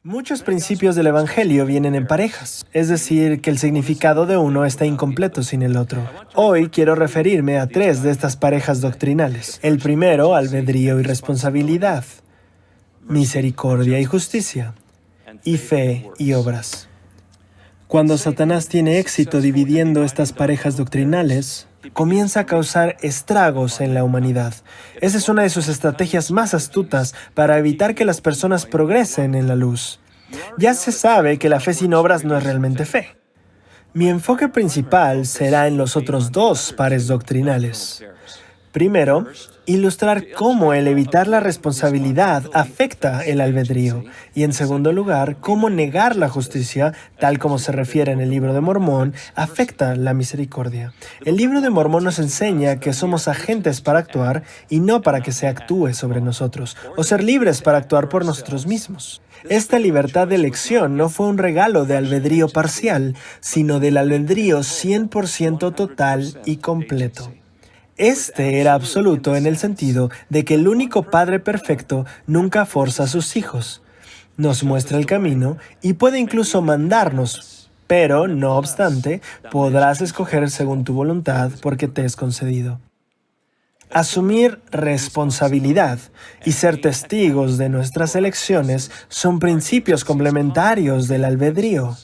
Muchos principios del Evangelio vienen en parejas, es decir, que el significado de uno está incompleto sin el otro. Hoy quiero referirme a tres de estas parejas doctrinales. El primero, albedrío y responsabilidad, misericordia y justicia, y fe y obras. Cuando Satanás tiene éxito dividiendo estas parejas doctrinales, comienza a causar estragos en la humanidad. Esa es una de sus estrategias más astutas para evitar que las personas progresen en la luz. Ya se sabe que la fe sin obras no es realmente fe. Mi enfoque principal será en los otros dos pares doctrinales. Primero, ilustrar cómo el evitar la responsabilidad afecta el albedrío. Y en segundo lugar, cómo negar la justicia, tal como se refiere en el Libro de Mormón, afecta la misericordia. El Libro de Mormón nos enseña que somos agentes para actuar y no para que se actúe sobre nosotros, o ser libres para actuar por nosotros mismos. Esta libertad de elección no fue un regalo de albedrío parcial, sino del albedrío 100% total y completo. Este era absoluto en el sentido de que el único Padre perfecto nunca forza a sus hijos. Nos muestra el camino y puede incluso mandarnos, pero, no obstante, podrás escoger según tu voluntad porque te es concedido. Asumir responsabilidad y ser testigos de nuestras elecciones son principios complementarios del albedrío.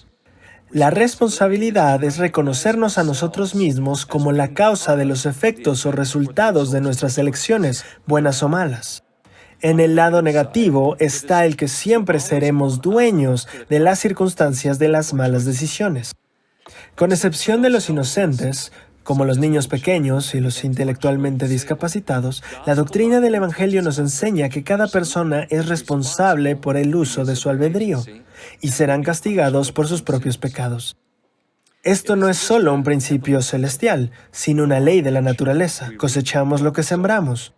La responsabilidad es reconocernos a nosotros mismos como la causa de los efectos o resultados de nuestras elecciones, buenas o malas. En el lado negativo está el que siempre seremos dueños de las circunstancias de las malas decisiones. Con excepción de los inocentes, como los niños pequeños y los intelectualmente discapacitados, la doctrina del Evangelio nos enseña que cada persona es responsable por el uso de su albedrío y serán castigados por sus propios pecados. Esto no es solo un principio celestial, sino una ley de la naturaleza. Cosechamos lo que sembramos.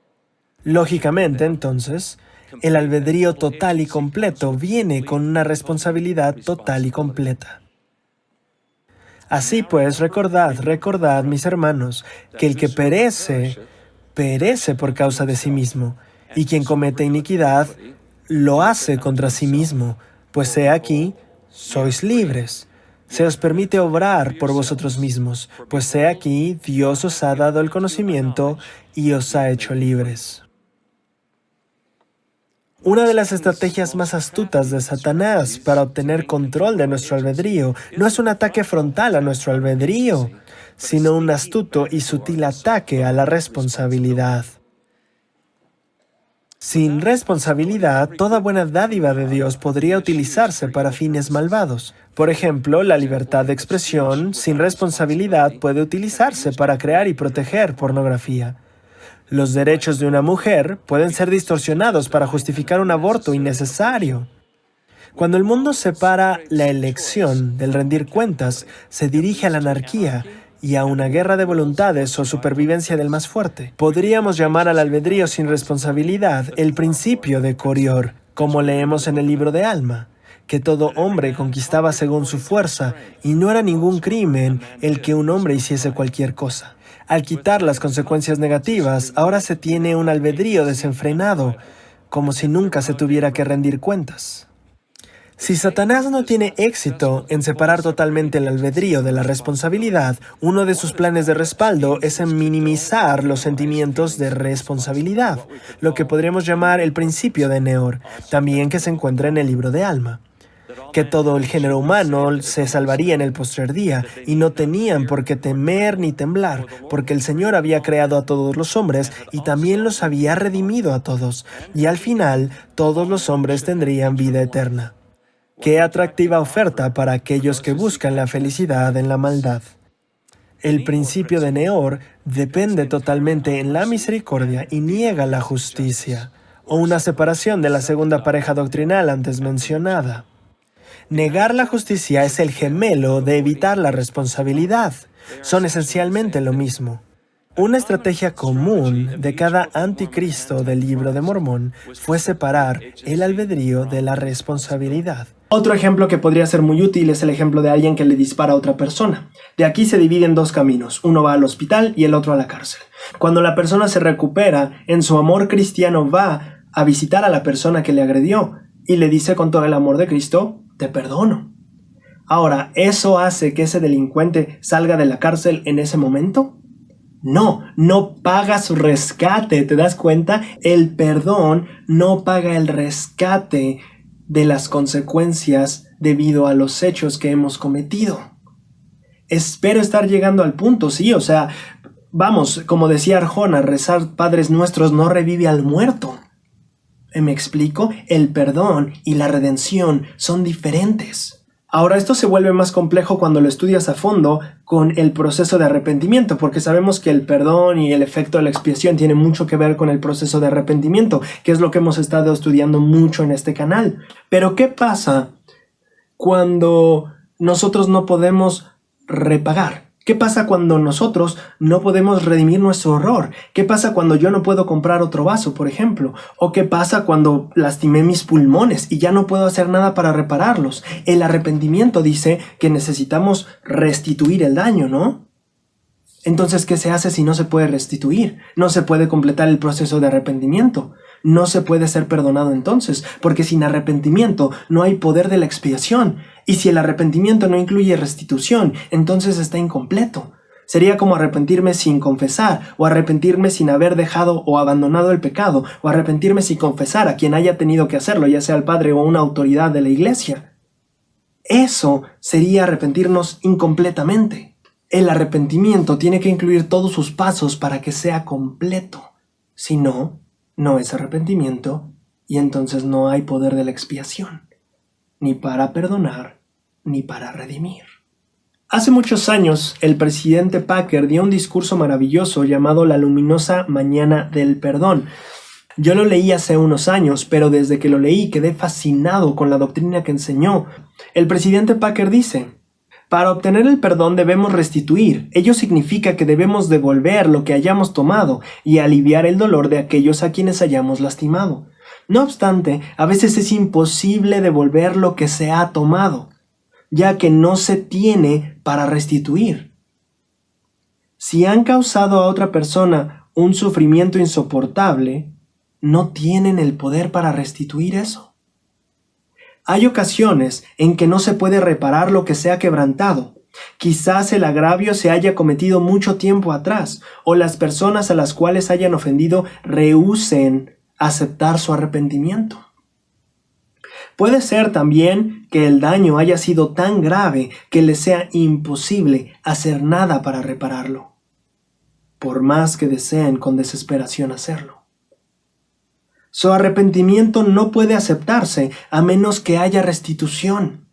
Lógicamente, entonces, el albedrío total y completo viene con una responsabilidad total y completa. Así pues, recordad, mis hermanos, que el que perece, perece por causa de sí mismo, y quien comete iniquidad, lo hace contra sí mismo, pues he aquí, sois libres. Se os permite obrar por vosotros mismos, pues he aquí, Dios os ha dado el conocimiento y os ha hecho libres. Una de las estrategias más astutas de Satanás para obtener control de nuestro albedrío no es un ataque frontal a nuestro albedrío, sino un astuto y sutil ataque a la responsabilidad. Sin responsabilidad, toda buena dádiva de Dios podría utilizarse para fines malvados. Por ejemplo, la libertad de expresión, sin responsabilidad, puede utilizarse para crear y proteger pornografía. Los derechos de una mujer pueden ser distorsionados para justificar un aborto innecesario. Cuando el mundo separa la elección del rendir cuentas, se dirige a la anarquía y a una guerra de voluntades o supervivencia del más fuerte. Podríamos llamar al albedrío sin responsabilidad el principio de Corior, como leemos en el libro de Alma, que todo hombre conquistaba según su fuerza y no era ningún crimen el que un hombre hiciese cualquier cosa. Al quitar las consecuencias negativas, ahora se tiene un albedrío desenfrenado, como si nunca se tuviera que rendir cuentas. Si Satanás no tiene éxito en separar totalmente el albedrío de la responsabilidad, uno de sus planes de respaldo es en minimizar los sentimientos de responsabilidad, lo que podríamos llamar el principio de Neor, también que se encuentra en el libro de Alma. Que todo el género humano se salvaría en el postrer día, y no tenían por qué temer ni temblar, porque el Señor había creado a todos los hombres y también los había redimido a todos, y al final todos los hombres tendrían vida eterna. ¡Qué atractiva oferta para aquellos que buscan la felicidad en la maldad! El principio de Neor depende totalmente en la misericordia y niega la justicia, o una separación de la segunda pareja doctrinal antes mencionada. Negar la justicia es el gemelo de evitar la responsabilidad. Son esencialmente lo mismo. Una estrategia común de cada anticristo del Libro de Mormón fue separar el albedrío de la responsabilidad. Otro ejemplo que podría ser muy útil es el ejemplo de alguien que le dispara a otra persona. De aquí se dividen dos caminos, uno va al hospital y el otro a la cárcel. Cuando la persona se recupera, en su amor cristiano va a visitar a la persona que le agredió, y le dice con todo el amor de Cristo, te perdono. Ahora, ¿eso hace que ese delincuente salga de la cárcel en ese momento? No, no paga su rescate, ¿te das cuenta? El perdón no paga el rescate de las consecuencias debido a los hechos que hemos cometido. Espero estar llegando al punto, sí, o sea, vamos, como decía Arjona, rezar Padres Nuestros no revive al muerto. ¿Me explico? El perdón y la redención son diferentes. Ahora, esto se vuelve más complejo cuando lo estudias a fondo con el proceso de arrepentimiento, porque sabemos que el perdón y el efecto de la expiación tiene mucho que ver con el proceso de arrepentimiento, que es lo que hemos estado estudiando mucho en este canal. Pero, ¿qué pasa cuando nosotros no podemos repagar? ¿Qué pasa cuando nosotros no podemos redimir nuestro error? ¿Qué pasa cuando yo no puedo comprar otro vaso, por ejemplo? ¿O qué pasa cuando lastimé mis pulmones y ya no puedo hacer nada para repararlos? El arrepentimiento dice que necesitamos restituir el daño, ¿no? Entonces, ¿qué se hace si no se puede restituir? No se puede completar el proceso de arrepentimiento. No se puede ser perdonado entonces, porque sin arrepentimiento no hay poder de la expiación. Y si el arrepentimiento no incluye restitución, entonces está incompleto. Sería como arrepentirme sin confesar, o arrepentirme sin haber dejado o abandonado el pecado, o arrepentirme sin confesar a quien haya tenido que hacerlo, ya sea el padre o una autoridad de la iglesia. Eso sería arrepentirnos incompletamente. El arrepentimiento tiene que incluir todos sus pasos para que sea completo. Si no, no es arrepentimiento y entonces no hay poder de la expiación, ni para perdonar, ni para redimir. Hace muchos años, el presidente Packer dio un discurso maravilloso llamado La luminosa mañana del perdón. Yo lo leí hace unos años, pero desde que lo leí quedé fascinado con la doctrina que enseñó. El presidente Packer dice: para obtener el perdón debemos restituir. Ello significa que debemos devolver lo que hayamos tomado y aliviar el dolor de aquellos a quienes hayamos lastimado. No obstante, a veces es imposible devolver lo que se ha tomado, ya que no se tiene para restituir. Si han causado a otra persona un sufrimiento insoportable, no tienen el poder para restituir eso. Hay ocasiones en que no se puede reparar lo que se ha quebrantado. Quizás el agravio se haya cometido mucho tiempo atrás, o las personas a las cuales hayan ofendido rehúsen aceptar su arrepentimiento. Puede ser también que el daño haya sido tan grave que les sea imposible hacer nada para repararlo, por más que deseen con desesperación hacerlo. Su arrepentimiento no puede aceptarse a menos que haya restitución.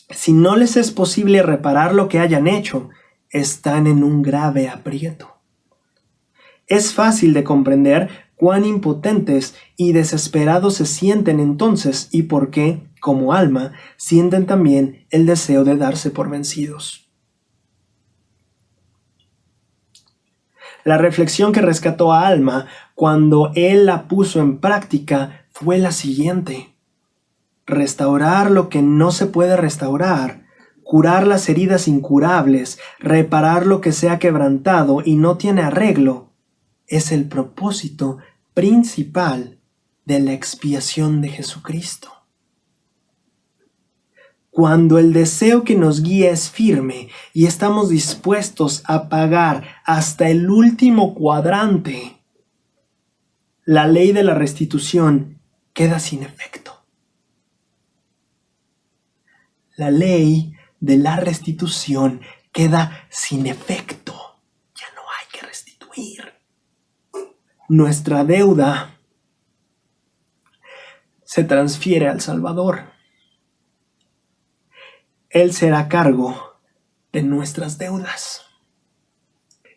Si no les es posible reparar lo que hayan hecho, están en un grave aprieto. Es fácil de comprender cuán impotentes y desesperados se sienten entonces y por qué, como alma, sienten también el deseo de darse por vencidos. La reflexión que rescató a Alma cuando él la puso en práctica fue la siguiente: restaurar lo que no se puede restaurar, curar las heridas incurables, reparar lo que se ha quebrantado y no tiene arreglo, es el propósito principal de la expiación de Jesucristo. Cuando el deseo que nos guía es firme y estamos dispuestos a pagar hasta el último cuadrante, la ley de la restitución queda sin efecto. La ley de la restitución queda sin efecto. Ya no hay que restituir. Nuestra deuda se transfiere al Salvador. Él será a cargo de nuestras deudas.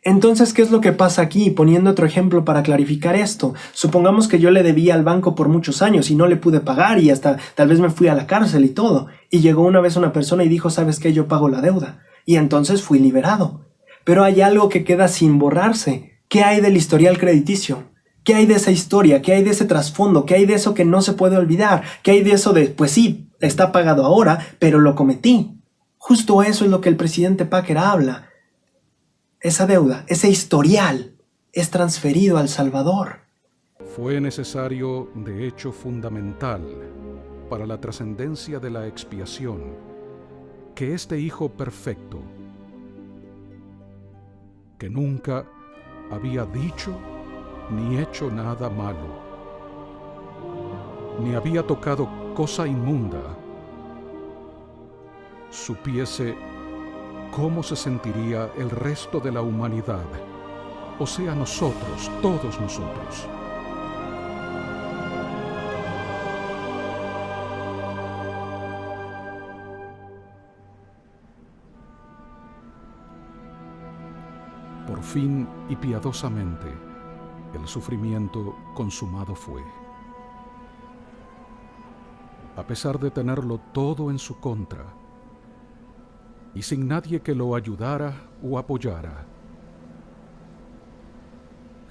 Entonces, ¿qué es lo que pasa aquí? Poniendo otro ejemplo para clarificar esto. Supongamos que yo le debía al banco por muchos años y no le pude pagar y hasta tal vez me fui a la cárcel y todo. Y llegó una vez una persona y dijo: ¿sabes qué? Yo pago la deuda. Y entonces fui liberado. Pero hay algo que queda sin borrarse. ¿Qué hay del historial crediticio? ¿Qué hay de esa historia? ¿Qué hay de ese trasfondo? ¿Qué hay de eso que no se puede olvidar? ¿Qué hay de eso de, pues sí, está pagado ahora, pero lo cometí? Justo eso es lo que el presidente Packer habla. Esa deuda, ese historial, es transferido al Salvador. Fue necesario, de hecho fundamental, para la trascendencia de la expiación, que este Hijo perfecto, que nunca había dicho ni hecho nada malo, ni había tocado cosa inmunda, supiese cómo se sentiría el resto de la humanidad, o sea, nosotros, todos nosotros. Por fin y piadosamente, el sufrimiento consumado fue. A pesar de tenerlo todo en su contra, y sin nadie que lo ayudara o apoyara,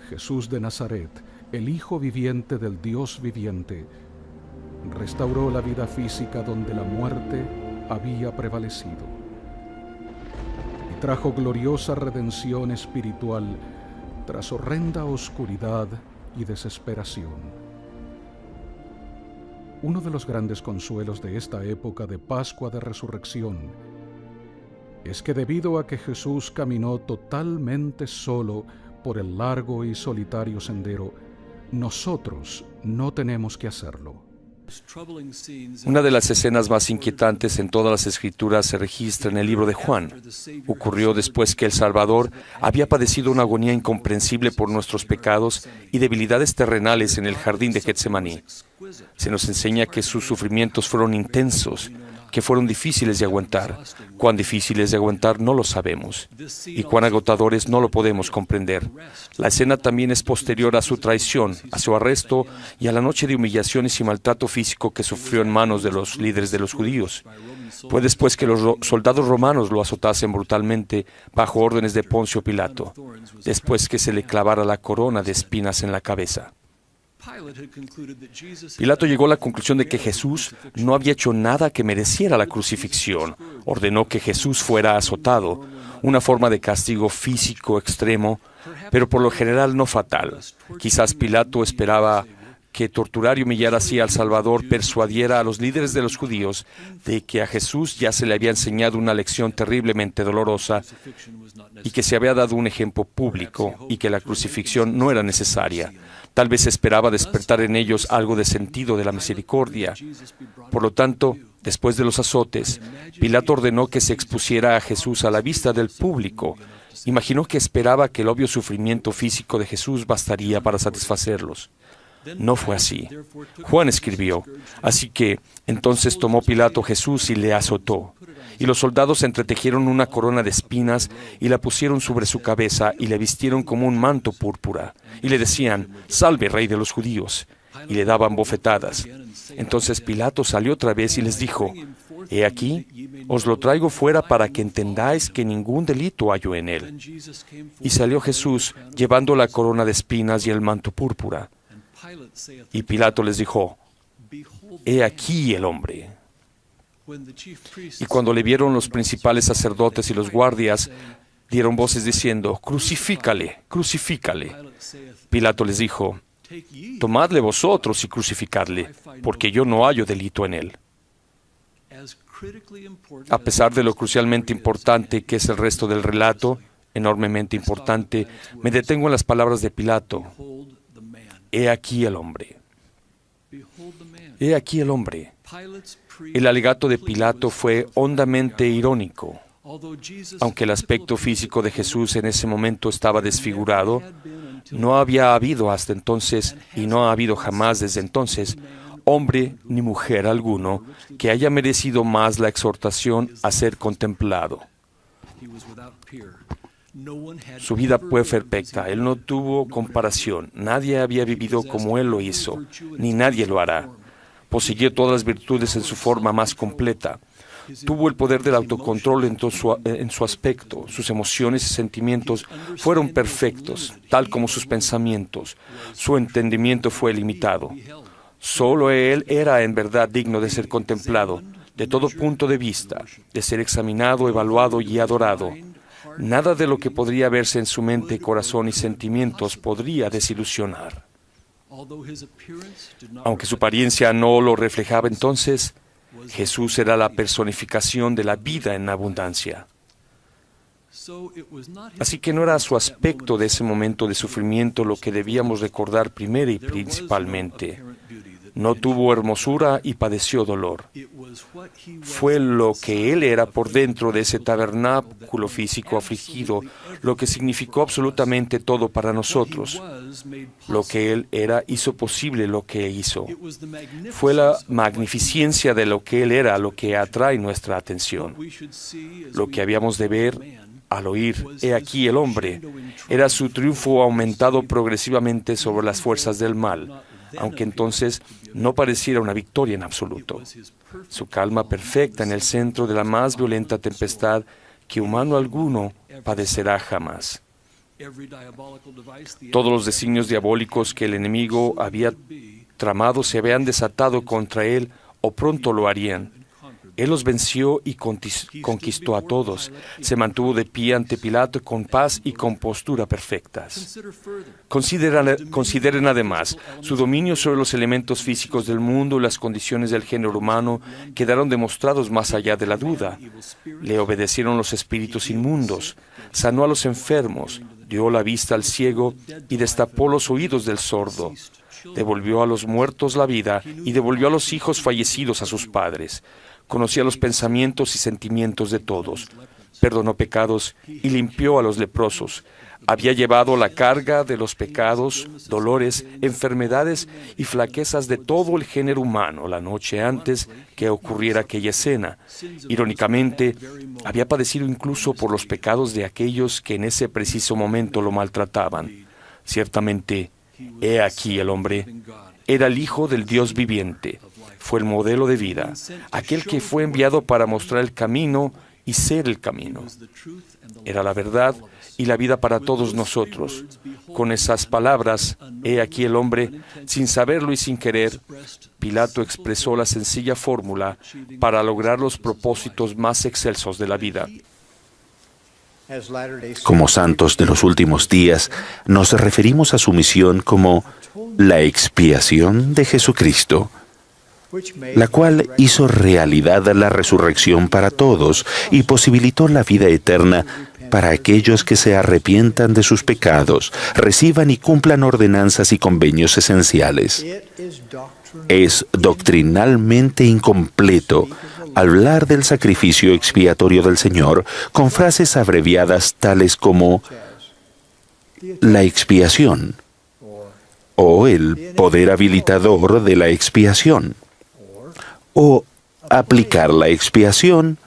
Jesús de Nazaret, el Hijo viviente del Dios viviente, restauró la vida física donde la muerte había prevalecido. Trajo gloriosa redención espiritual tras horrenda oscuridad y desesperación. Uno de los grandes consuelos de esta época de Pascua de Resurrección es que debido a que Jesús caminó totalmente solo por el largo y solitario sendero, nosotros no tenemos que hacerlo. Una de las escenas más inquietantes en todas las Escrituras se registra en el libro de Juan. Ocurrió después que el Salvador había padecido una agonía incomprensible por nuestros pecados y debilidades terrenales en el jardín de Getsemaní. Se nos enseña que sus sufrimientos fueron intensos, que fueron difíciles de aguantar. Cuán difíciles de aguantar no lo sabemos, y cuán agotadores no lo podemos comprender. La escena también es posterior a su traición, a su arresto y a la noche de humillaciones y maltrato físico que sufrió en manos de los líderes de los judíos. Fue después que los soldados romanos lo azotasen brutalmente bajo órdenes de Poncio Pilato, después que se le clavara la corona de espinas en la cabeza. Pilato llegó a la conclusión de que Jesús no había hecho nada que mereciera la crucifixión. Ordenó que Jesús fuera azotado, una forma de castigo físico extremo, pero por lo general no fatal. Quizás Pilato esperaba que torturar y humillar así al Salvador persuadiera a los líderes de los judíos de que a Jesús ya se le había enseñado una lección terriblemente dolorosa y que se había dado un ejemplo público y que la crucifixión no era necesaria. Tal vez esperaba despertar en ellos algo de sentido de la misericordia. Por lo tanto, después de los azotes, Pilato ordenó que se expusiera a Jesús a la vista del público. Imaginó que esperaba que el obvio sufrimiento físico de Jesús bastaría para satisfacerlos. No fue así. Juan escribió: así que entonces tomó Pilato Jesús y le azotó. Y los soldados entretejieron una corona de espinas y la pusieron sobre su cabeza y le vistieron como un manto púrpura. Y le decían: «Salve, Rey de los judíos». Y le daban bofetadas. Entonces Pilato salió otra vez y les dijo: «He aquí, os lo traigo fuera para que entendáis que ningún delito hallo en él». Y salió Jesús llevando la corona de espinas y el manto púrpura. Y Pilato les dijo: «He aquí el hombre». Y cuando le vieron los principales sacerdotes y los guardias, dieron voces diciendo: «Crucifícale, crucifícale». Pilato les dijo: «Tomadle vosotros y crucificadle, porque yo no hallo delito en él». A pesar de lo crucialmente importante que es el resto del relato, enormemente importante, me detengo en las palabras de Pilato: «He aquí el hombre». He aquí el hombre. El alegato de Pilato fue hondamente irónico. Aunque el aspecto físico de Jesús en ese momento estaba desfigurado, no había habido hasta entonces, y no ha habido jamás desde entonces, hombre ni mujer alguno que haya merecido más la exhortación a ser contemplado. Su vida fue perfecta, él no tuvo comparación, nadie había vivido como él lo hizo, ni nadie lo hará. Poseyó todas las virtudes en su forma más completa. Tuvo el poder del autocontrol en su aspecto. Sus emociones y sentimientos fueron perfectos, tal como sus pensamientos. Su entendimiento fue limitado. Solo él era en verdad digno de ser contemplado, de todo punto de vista, de ser examinado, evaluado y adorado. Nada de lo que podría verse en su mente, corazón y sentimientos podría desilusionar. Aunque su apariencia no lo reflejaba entonces, Jesús era la personificación de la vida en abundancia. Así que no era su aspecto de ese momento de sufrimiento lo que debíamos recordar primero y principalmente. No tuvo hermosura y padeció dolor. Fue lo que Él era por dentro de ese tabernáculo físico afligido, lo que significó absolutamente todo para nosotros. Lo que Él era hizo posible lo que hizo. Fue la magnificencia de lo que Él era lo que atrae nuestra atención. Lo que habíamos de ver al oír, he aquí el hombre, era su triunfo aumentado progresivamente sobre las fuerzas del mal, aunque entonces no pareciera una victoria en absoluto. Su calma perfecta en el centro de la más violenta tempestad que humano alguno padecerá jamás. Todos los designios diabólicos que el enemigo había tramado se habían desatado contra él o pronto lo harían. Él los venció y conquistó a todos. Se mantuvo de pie ante Pilato con paz y compostura perfectas. Consideren además, su dominio sobre los elementos físicos del mundo y las condiciones del género humano quedaron demostrados más allá de la duda. Le obedecieron los espíritus inmundos, sanó a los enfermos, dio la vista al ciego y destapó los oídos del sordo. Devolvió a los muertos la vida y devolvió a los hijos fallecidos a sus padres. Conocía los pensamientos y sentimientos de todos, perdonó pecados y limpió a los leprosos. Había llevado la carga de los pecados, dolores, enfermedades y flaquezas de todo el género humano la noche antes que ocurriera aquella escena. Irónicamente, había padecido incluso por los pecados de aquellos que en ese preciso momento lo maltrataban. Ciertamente, he aquí el hombre, era el Hijo del Dios viviente. Fue el modelo de vida, aquel que fue enviado para mostrar el camino y ser el camino. Era la verdad y la vida para todos nosotros. Con esas palabras, he aquí el hombre, sin saberlo y sin querer, Pilato expresó la sencilla fórmula para lograr los propósitos más excelsos de la vida. Como santos de los últimos días, nos referimos a su misión como la expiación de Jesucristo, la cual hizo realidad la resurrección para todos y posibilitó la vida eterna para aquellos que se arrepientan de sus pecados, reciban y cumplan ordenanzas y convenios esenciales. Es doctrinalmente incompleto hablar del sacrificio expiatorio del Señor con frases abreviadas tales como la expiación o el poder habilitador de la expiación, o aplicar la expiación,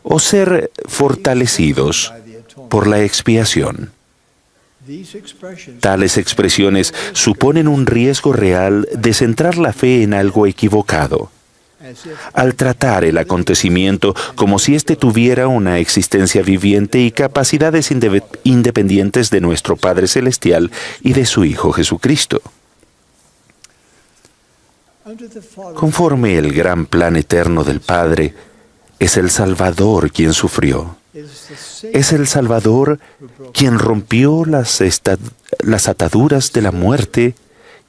o ser fortalecidos por la expiación. Tales expresiones suponen un riesgo real de centrar la fe en algo equivocado, al tratar el acontecimiento como si éste tuviera una existencia viviente y capacidades independientes de nuestro Padre Celestial y de su Hijo Jesucristo. Conforme el gran plan eterno del Padre, es el Salvador quien sufrió. Es el Salvador quien rompió las ataduras de la muerte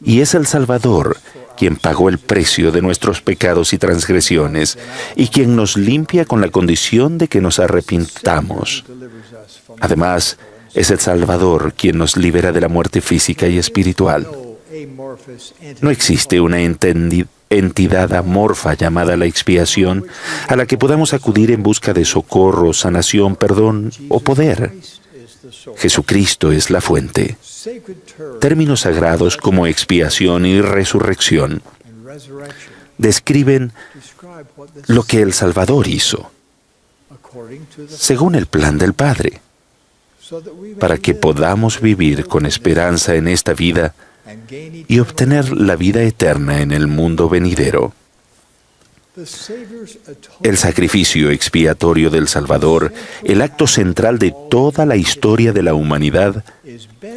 y es el Salvador quien pagó el precio de nuestros pecados y transgresiones y quien nos limpia con la condición de que nos arrepintamos. Además, es el Salvador quien nos libera de la muerte física y espiritual. No existe una entidad amorfa llamada la expiación a la que podamos acudir en busca de socorro, sanación, perdón o poder. Jesucristo es la fuente. Términos sagrados como expiación y resurrección describen lo que el Salvador hizo, según el plan del Padre, para que podamos vivir con esperanza en esta vida y obtener la vida eterna en el mundo venidero. El sacrificio expiatorio del Salvador, el acto central de toda la historia de la humanidad,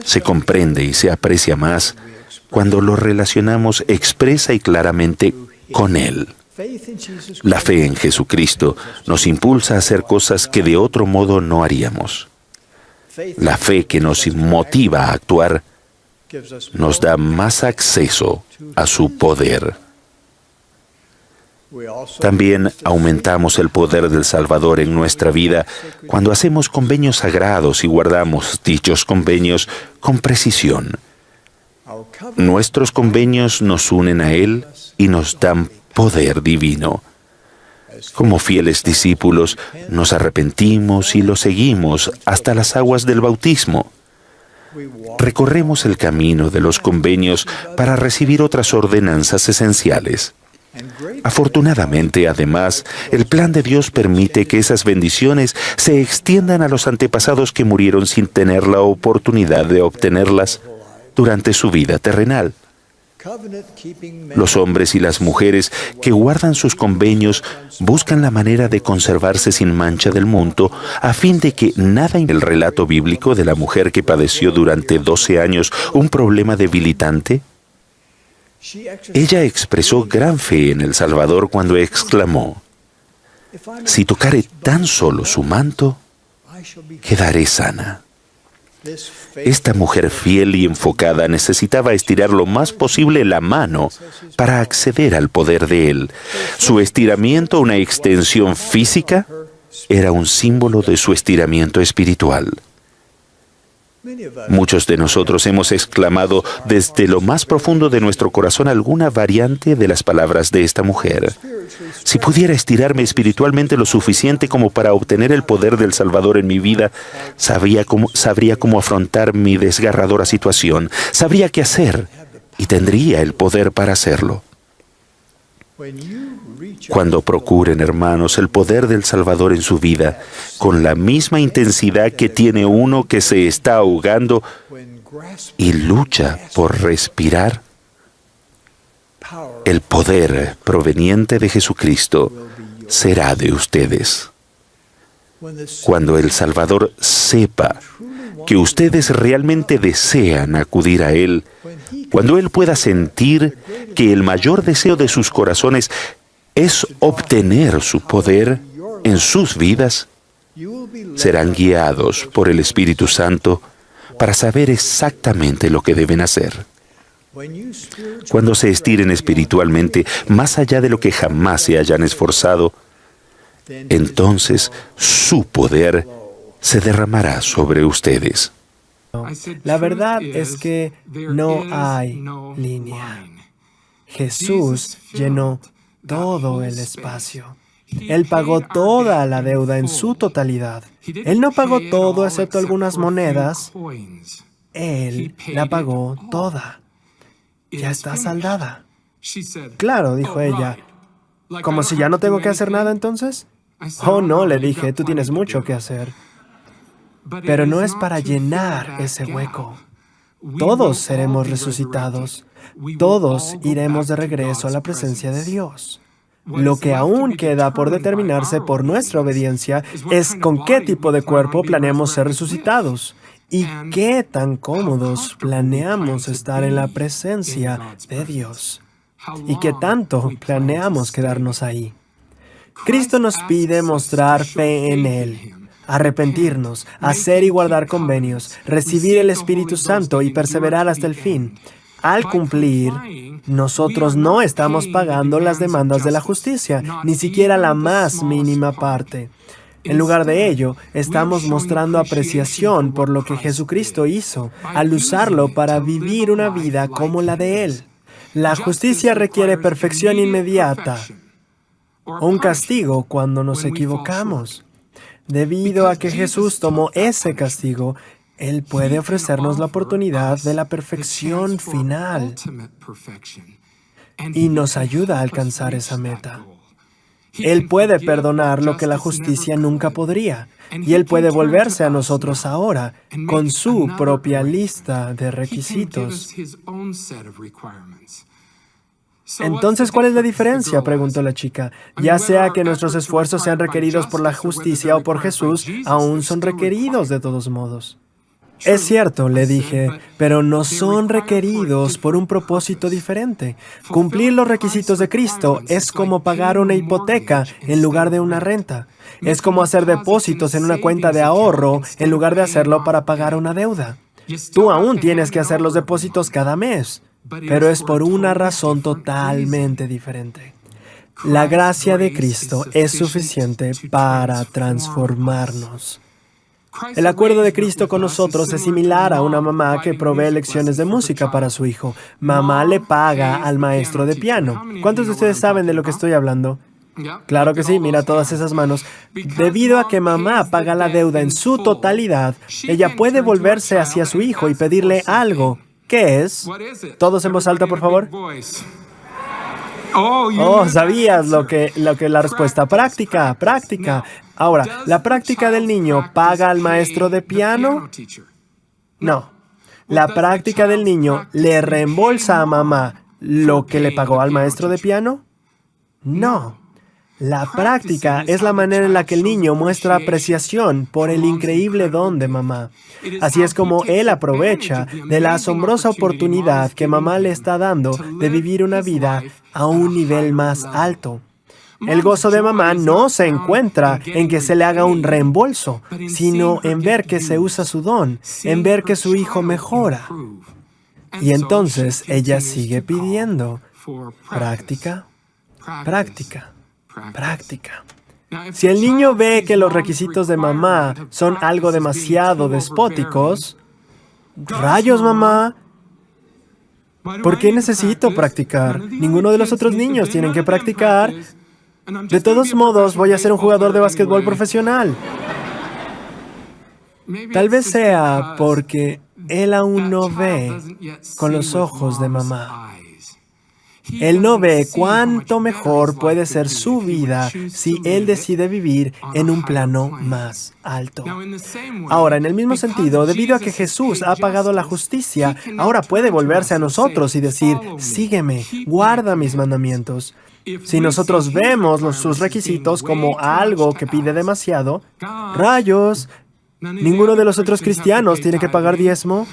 se comprende y se aprecia más cuando lo relacionamos expresa y claramente con Él. La fe en Jesucristo nos impulsa a hacer cosas que de otro modo no haríamos. La fe que nos motiva a actuar nos da más acceso a su poder. También aumentamos el poder del Salvador en nuestra vida cuando hacemos convenios sagrados y guardamos dichos convenios con precisión. Nuestros convenios nos unen a Él y nos dan poder divino. Como fieles discípulos, nos arrepentimos y lo seguimos hasta las aguas del bautismo. Recorremos el camino de los convenios para recibir otras ordenanzas esenciales. Afortunadamente, además, el plan de Dios permite que esas bendiciones se extiendan a los antepasados que murieron sin tener la oportunidad de obtenerlas durante su vida terrenal. Los hombres y las mujeres que guardan sus convenios buscan la manera de conservarse sin mancha del mundo a fin de que nada en el relato bíblico de la mujer que padeció durante 12 años un problema debilitante. Ella expresó gran fe en el Salvador cuando exclamó: «Si tocare tan solo su manto, quedaré sana». Esta mujer fiel y enfocada necesitaba estirar lo más posible la mano para acceder al poder de Él. Su estiramiento, una extensión física, era un símbolo de su estiramiento espiritual. Muchos de nosotros hemos exclamado desde lo más profundo de nuestro corazón alguna variante de las palabras de esta mujer. Si pudiera estirarme espiritualmente lo suficiente como para obtener el poder del Salvador en mi vida, sabría cómo afrontar mi desgarradora situación, sabría qué hacer y tendría el poder para hacerlo. Cuando procuren, hermanos, el poder del Salvador en su vida, con la misma intensidad que tiene uno que se está ahogando y lucha por respirar, el poder proveniente de Jesucristo será de ustedes. Cuando el Salvador sepa que ustedes realmente desean acudir a Él, cuando Él pueda sentir que el mayor deseo de sus corazones es obtener su poder en sus vidas, serán guiados por el Espíritu Santo para saber exactamente lo que deben hacer. Cuando se estiren espiritualmente más allá de lo que jamás se hayan esforzado, entonces su poder se derramará sobre ustedes. La verdad es que no hay línea. Jesús llenó todo el espacio. Él pagó toda la deuda en su totalidad. Él no pagó todo excepto algunas monedas. Él la pagó toda. Ya está saldada. Claro, dijo ella. ¿Como si ya no tengo que hacer nada entonces? Oh, no, le dije, tú tienes mucho que hacer. Pero no es para llenar ese hueco. Todos seremos resucitados. Todos iremos de regreso a la presencia de Dios. Lo que aún queda por determinarse por nuestra obediencia es con qué tipo de cuerpo planeamos ser resucitados y qué tan cómodos planeamos estar en la presencia de Dios y qué tanto planeamos quedarnos ahí. Cristo nos pide mostrar fe en Él, arrepentirnos, hacer y guardar convenios, recibir el Espíritu Santo y perseverar hasta el fin. Al cumplir, nosotros no estamos pagando las demandas de la justicia, ni siquiera la más mínima parte. En lugar de ello, estamos mostrando apreciación por lo que Jesucristo hizo, al usarlo para vivir una vida como la de Él. La justicia requiere perfección inmediata, un castigo cuando nos equivocamos. Debido a que Jesús tomó ese castigo, Él puede ofrecernos la oportunidad de la perfección final y nos ayuda a alcanzar esa meta. Él puede perdonar lo que la justicia nunca podría, y Él puede volverse a nosotros ahora con su propia lista de requisitos. Entonces, ¿cuál es la diferencia?, preguntó la chica. Ya sea que nuestros esfuerzos sean requeridos por la justicia o por Jesús, aún son requeridos de todos modos. Es cierto, le dije, pero no son requeridos por un propósito diferente. Cumplir los requisitos de Cristo es como pagar una hipoteca en lugar de una renta. Es como hacer depósitos en una cuenta de ahorro en lugar de hacerlo para pagar una deuda. Tú aún tienes que hacer los depósitos cada mes, pero es por una razón totalmente diferente. La gracia de Cristo es suficiente para transformarnos. El acuerdo de Cristo con nosotros es similar a una mamá que provee lecciones de música para su hijo. Mamá le paga al maestro de piano. ¿Cuántos de ustedes saben de lo que estoy hablando? Claro que sí, mira todas esas manos. Debido a que mamá paga la deuda en su totalidad, ella puede volverse hacia su hijo y pedirle algo. ¿Qué es? Todos en voz alta, por favor. Oh, sabías lo que la respuesta. Práctica. Ahora, ¿la práctica del niño paga al maestro de piano? No. La práctica del niño le reembolsa a mamá lo que le pagó al maestro de piano? No. La práctica es la manera en la que el niño muestra apreciación por el increíble don de mamá. Así es como él aprovecha de la asombrosa oportunidad que mamá le está dando de vivir una vida a un nivel más alto. El gozo de mamá no se encuentra en que se le haga un reembolso, sino en ver que se usa su don, en ver que su hijo mejora. Y entonces ella sigue pidiendo práctica. Si el niño ve que los requisitos de mamá son algo demasiado despóticos, ¡rayos, mamá! ¿Por qué necesito practicar? Ninguno de los otros niños tienen que practicar. De todos modos, voy a ser un jugador de básquetbol profesional. Tal vez sea porque él aún no ve con los ojos de mamá. Él no ve cuánto mejor puede ser su vida si él decide vivir en un plano más alto. Ahora, en el mismo sentido, debido a que Jesús ha pagado la justicia, ahora puede volverse a nosotros y decir, sígueme, guarda mis mandamientos. Si nosotros vemos sus requisitos como algo que pide demasiado, ¡rayos! ¿Ninguno de los otros cristianos tiene que pagar diezmo?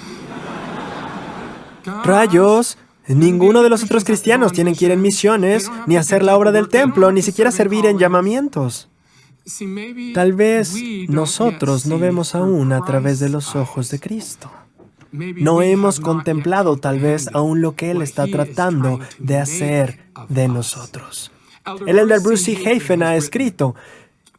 ¡Rayos! Ninguno de los otros cristianos tienen que ir en misiones, ni hacer la obra del templo, ni siquiera servir en llamamientos. Tal vez nosotros no vemos aún a través de los ojos de Cristo. No hemos contemplado tal vez aún lo que Él está tratando de hacer de nosotros. El elder Bruce C. Hafen ha escrito,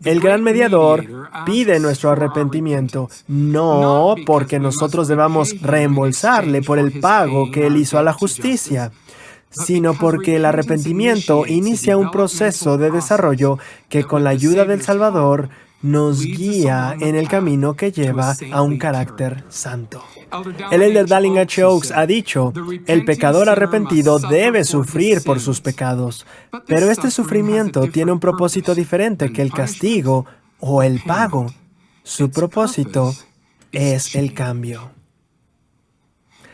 el gran mediador pide nuestro arrepentimiento, no porque nosotros debamos reembolsarle por el pago que Él hizo a la justicia, sino porque el arrepentimiento inicia un proceso de desarrollo que con la ayuda del Salvador nos guía en el camino que lleva a un carácter santo. El elder Dallin H. Oaks ha dicho, el pecador arrepentido debe sufrir por sus pecados, pero este sufrimiento tiene un propósito diferente que el castigo o el pago. Su propósito es el cambio.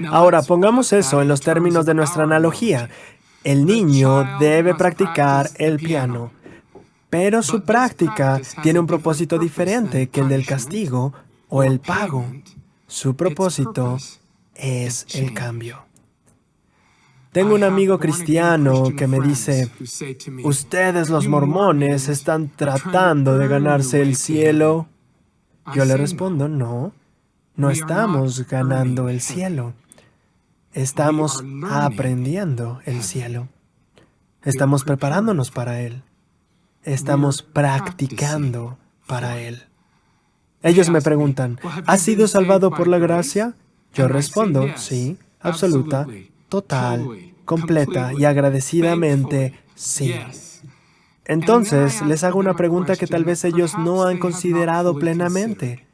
Ahora, pongamos eso en los términos de nuestra analogía. El niño debe practicar el piano, pero su práctica tiene un propósito diferente que el del castigo o el pago. Su propósito es el cambio. Tengo un amigo cristiano que me dice, ¿ustedes los mormones están tratando de ganarse el cielo? Yo le respondo, no estamos ganando el cielo. Estamos aprendiendo el cielo. Estamos preparándonos para él. Estamos practicando para él. Ellos me preguntan, ¿has sido salvado por la gracia? Yo respondo, sí, absoluta, total, completa y agradecidamente sí. Entonces, les hago una pregunta que tal vez ellos no han considerado plenamente.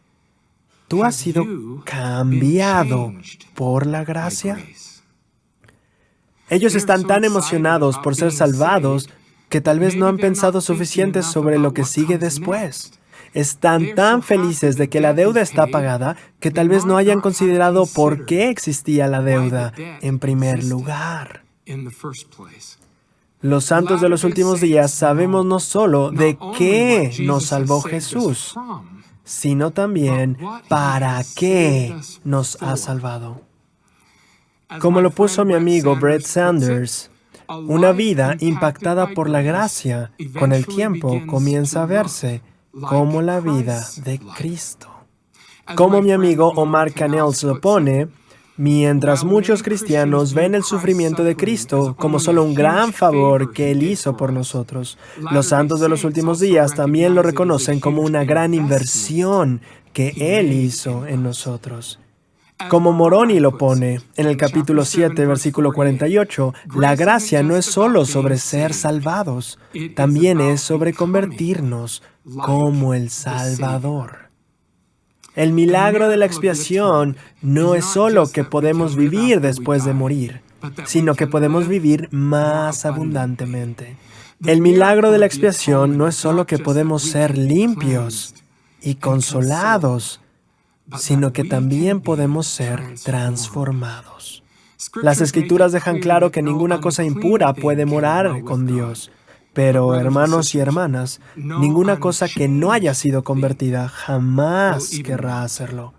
¿Tú has sido cambiado por la gracia? Ellos están tan emocionados por ser salvados que tal vez no han pensado suficiente sobre lo que sigue después. Están tan felices de que la deuda está pagada que tal vez no hayan considerado por qué existía la deuda en primer lugar. Los santos de los últimos días sabemos no solo de qué nos salvó Jesús, sino también para qué nos ha salvado. Como lo puso mi amigo Brett Sanders, una vida impactada por la gracia, con el tiempo comienza a verse como la vida de Cristo. Como mi amigo Omar Canels lo pone, mientras muchos cristianos ven el sufrimiento de Cristo como solo un gran favor que Él hizo por nosotros, los santos de los últimos días también lo reconocen como una gran inversión que Él hizo en nosotros. Como Moroni lo pone en el capítulo 7, versículo 48, la gracia no es solo sobre ser salvados, también es sobre convertirnos como el Salvador. El milagro de la expiación no es solo que podemos vivir después de morir, sino que podemos vivir más abundantemente. El milagro de la expiación no es solo que podemos ser limpios y consolados, sino que también podemos ser transformados. Las Escrituras dejan claro que ninguna cosa impura puede morar con Dios. Pero, hermanos y hermanas, ninguna cosa que no haya sido convertida jamás querrá hacerlo.